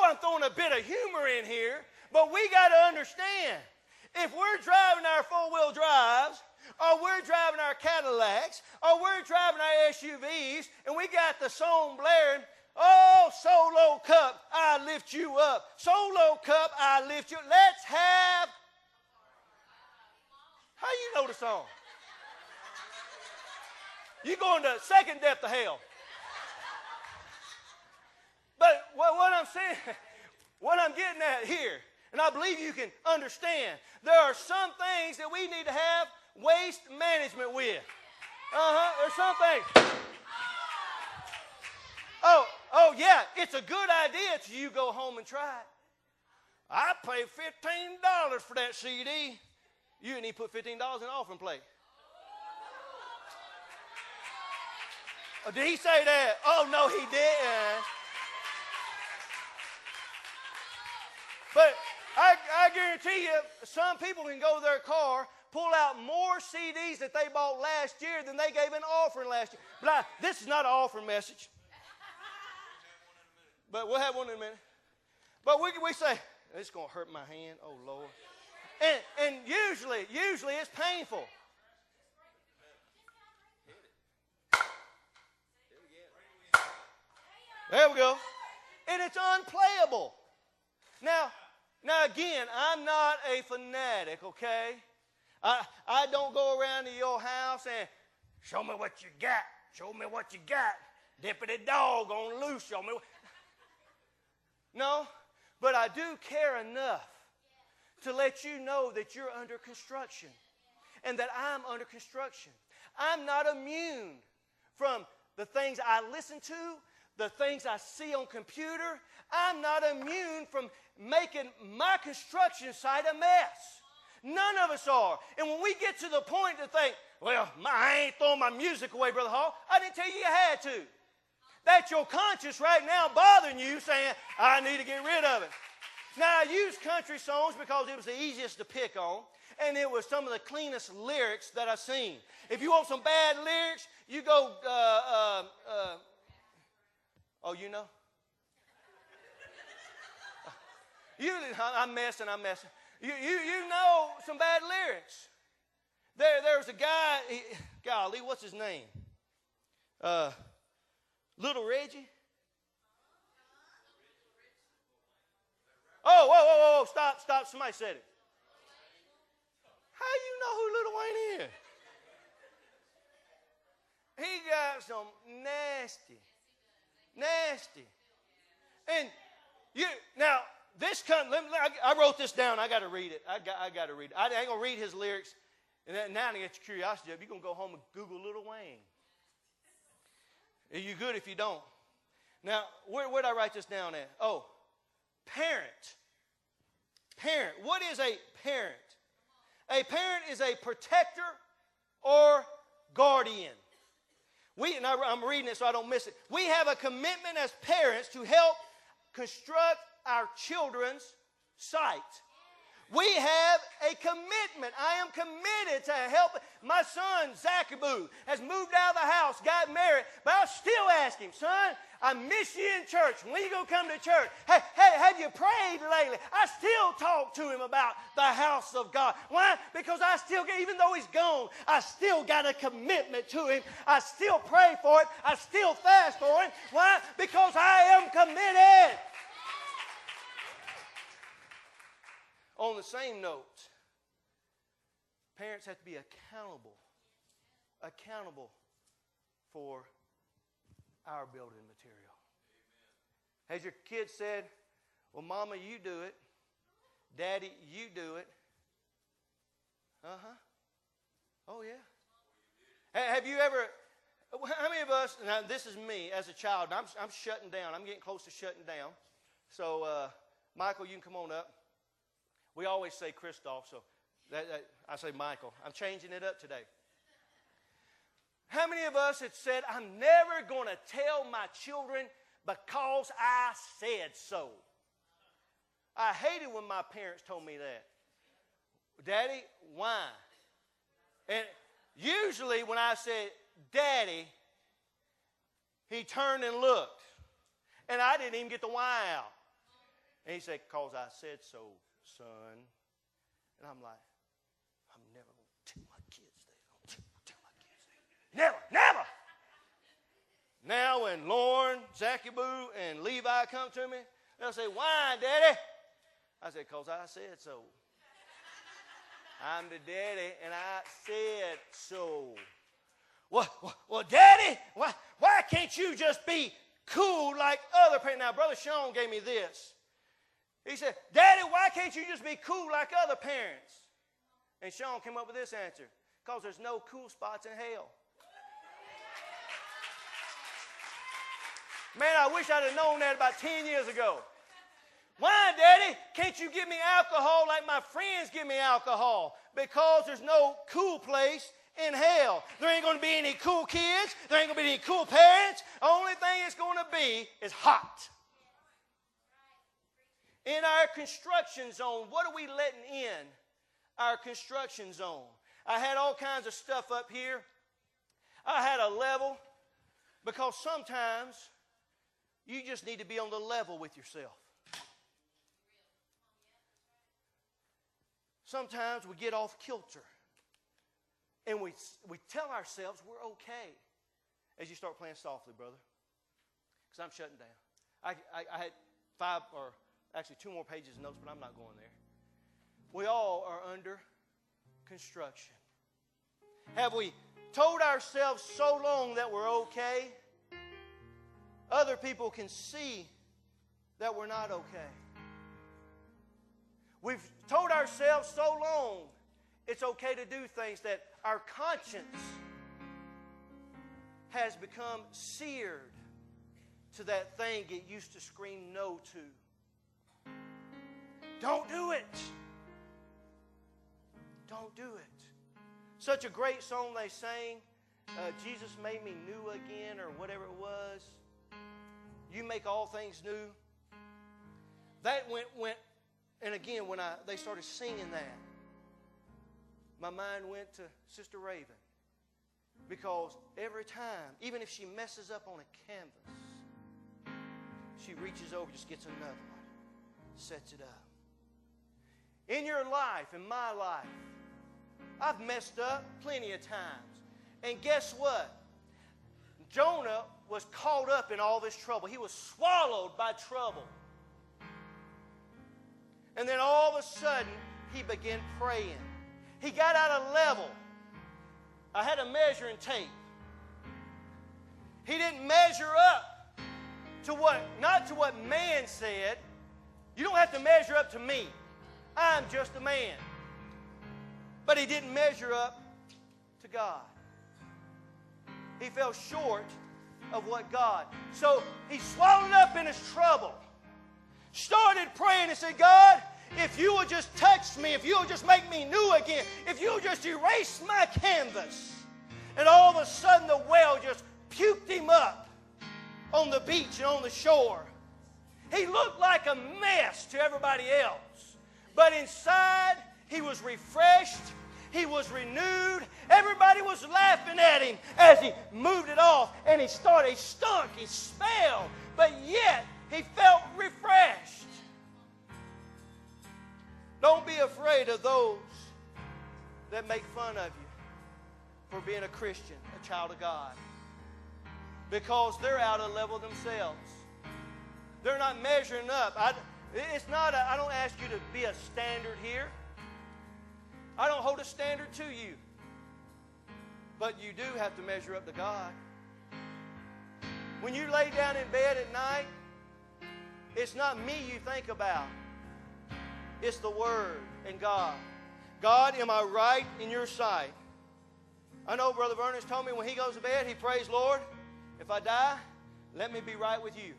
I'm throwing a bit of humor in here, but we got to understand, if we're driving our four-wheel drives, or we're driving our Cadillacs, or we're driving our SUVs, and we got the song blaring, oh, solo cup, I lift you up. Solo cup, I lift you up. Let's have... How you know the song? You going to second depth of hell. But what I'm saying, what I'm getting at here, and I believe you can understand, there are some things that we need to have waste management with. There's some things. Oh yeah, it's a good idea till you go home and try it. I paid $15 for that CD. You didn't even put $15 in the offering plate. Oh, did he say that? Oh, no, he didn't. But I guarantee you, some people can go to their car, pull out more CDs that they bought last year than they gave an offering last year. But this is not an offering message. But we'll have one in a minute. But we say, it's going to hurt my hand. Oh, Lord. And usually it's painful. There we go. And it's unplayable. Now again, I'm not a fanatic, okay? I don't go around to your house and show me what you got. Show me what you got. Deputy dog on loose. Show me. No, but I do care enough to let you know that you're under construction and that I'm under construction. I'm not immune from the things I listen to, the things I see on computer. I'm not immune from making my construction site a mess. None of us are. And when we get to the point to think, well, I ain't throwing my music away, Brother Hall. I didn't tell you you had to. That's your conscience right now bothering you saying, I need to get rid of it. Now, I use country songs because it was the easiest to pick on, and it was some of the cleanest lyrics that I've seen. If you want some bad lyrics, you go, oh, you know? I'm messing. You know some bad lyrics. There's a guy, golly, what's his name? Little Reggie? Oh, whoa, stop. Somebody said it. How you know who Little Wayne is? He got some nasty. And now, this I wrote this down. I got to read it. I got to read it. I ain't going to read his lyrics. And now to get your curiosity up, you're going to go home and Google Little Wayne. You're good if you don't. Now, where did I write this down at? Oh, parent. What is a parent? A parent is a protector or guardian. And I'm reading it so I don't miss it. We have a commitment as parents to help construct our children's sight. We have a commitment. I am committed to help. My son, Zachaboo, has moved out of the house, got married, but I still ask him, son, I miss you in church. When you going to come to church? Hey, have you prayed lately? I still talk to him about the house of God. Why? Because I still, even though he's gone, I still got a commitment to him. I still pray for it. I still fast for it. Why? Because I am committed. On the same note, parents have to be accountable for our building material. Amen. Has your kid said, well, Mama, you do it. Daddy, you do it. Oh, yeah. Have you ever, how many of us, now this is me as a child, I'm shutting down. I'm getting close to shutting down. So, Michael, you can come on up. We always say Christoph, so I say Michael. I'm changing it up today. How many of us had said, I'm never going to tell my children because I said so? I hated when my parents told me that. Daddy, why? And usually when I said, Daddy, he turned and looked. And I didn't even get the why out. And he said, because I said so, son. And I'm like, I'm never going to tell my kids that. Tell my kids that. Never, never. Now when Lauren, Zachy Boo, and Levi come to me, they'll say, why, Daddy? I said, because I said so. I'm the daddy, and I said so. Well, Daddy, why can't you just be cool like other parents? Now, Brother Sean gave me this. He said, Daddy, why can't you just be cool like other parents? And Sean came up with this answer. Because there's no cool spots in hell. Man, I wish I'd have known that about 10 years ago. Why, Daddy, can't you give me alcohol like my friends give me alcohol? Because there's no cool place in hell. There ain't going to be any cool kids. There ain't going to be any cool parents. The only thing it's going to be is hot. In our construction zone, what are we letting in our construction zone? I had all kinds of stuff up here. I had a level because sometimes you just need to be on the level with yourself. Sometimes we get off kilter and we tell ourselves we're okay. As you start playing softly, brother, because I'm shutting down. I had 5 or actually 2 more pages of notes, but I'm not going there. We all are under construction. Have we told ourselves so long that we're okay? Other people can see that we're not okay. We've told ourselves so long it's okay to do things that our conscience has become seared to that thing it used to scream no to. Don't do it. Don't do it. Such a great song they sang, Jesus made me new again, or whatever it was. You make all things new. That went and again, when they started singing that, my mind went to Sister Raven. Because every time, even if she messes up on a canvas, she reaches over, just gets another one, sets it up. In your life, in my life, I've messed up plenty of times. And guess what? Jonah was caught up in all this trouble. He was swallowed by trouble. And then all of a sudden, he began praying. He got out of level. I had a measuring tape. He didn't measure up to not to what man said. You don't have to measure up to me. I'm just a man. But he didn't measure up to God. He fell short of what God. So he swallowed up in his trouble. Started praying and said, God, if you will just touch me, if you will just make me new again, if you will just erase my canvas. And all of a sudden the whale just puked him up on the beach and on the shore. He looked like a mess to everybody else. But inside, he was refreshed. He was renewed. Everybody was laughing at him as he moved it off. And he stunk, he smelled. But yet, he felt refreshed. Don't be afraid of those that make fun of you for being a Christian, a child of God. Because they're out of level themselves. They're not measuring up. I don't ask you to be a standard here. I don't hold a standard to you. But you do have to measure up to God. When you lay down in bed at night, it's not me you think about. It's the Word and God. God, am I right in your sight? I know Brother Vernon's told me when he goes to bed, he prays, Lord, if I die, let me be right with you.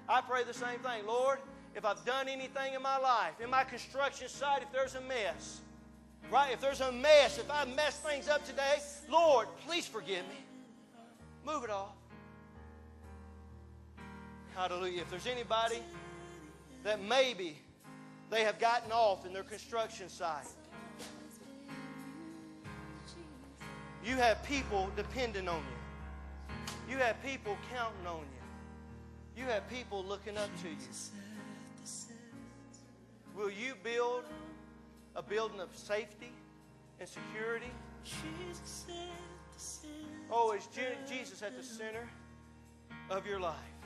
I pray the same thing. Lord, if I've done anything in my life, in my construction site, if there's a mess, right? If there's a mess, if I messed things up today, Lord, please forgive me. Move it off. Hallelujah. If there's anybody that maybe they have gotten off in their construction site, you have people depending on you. You have people counting on you. You have people looking up to you. Will you build a building of safety and security? Oh, is Jesus at the center of your life?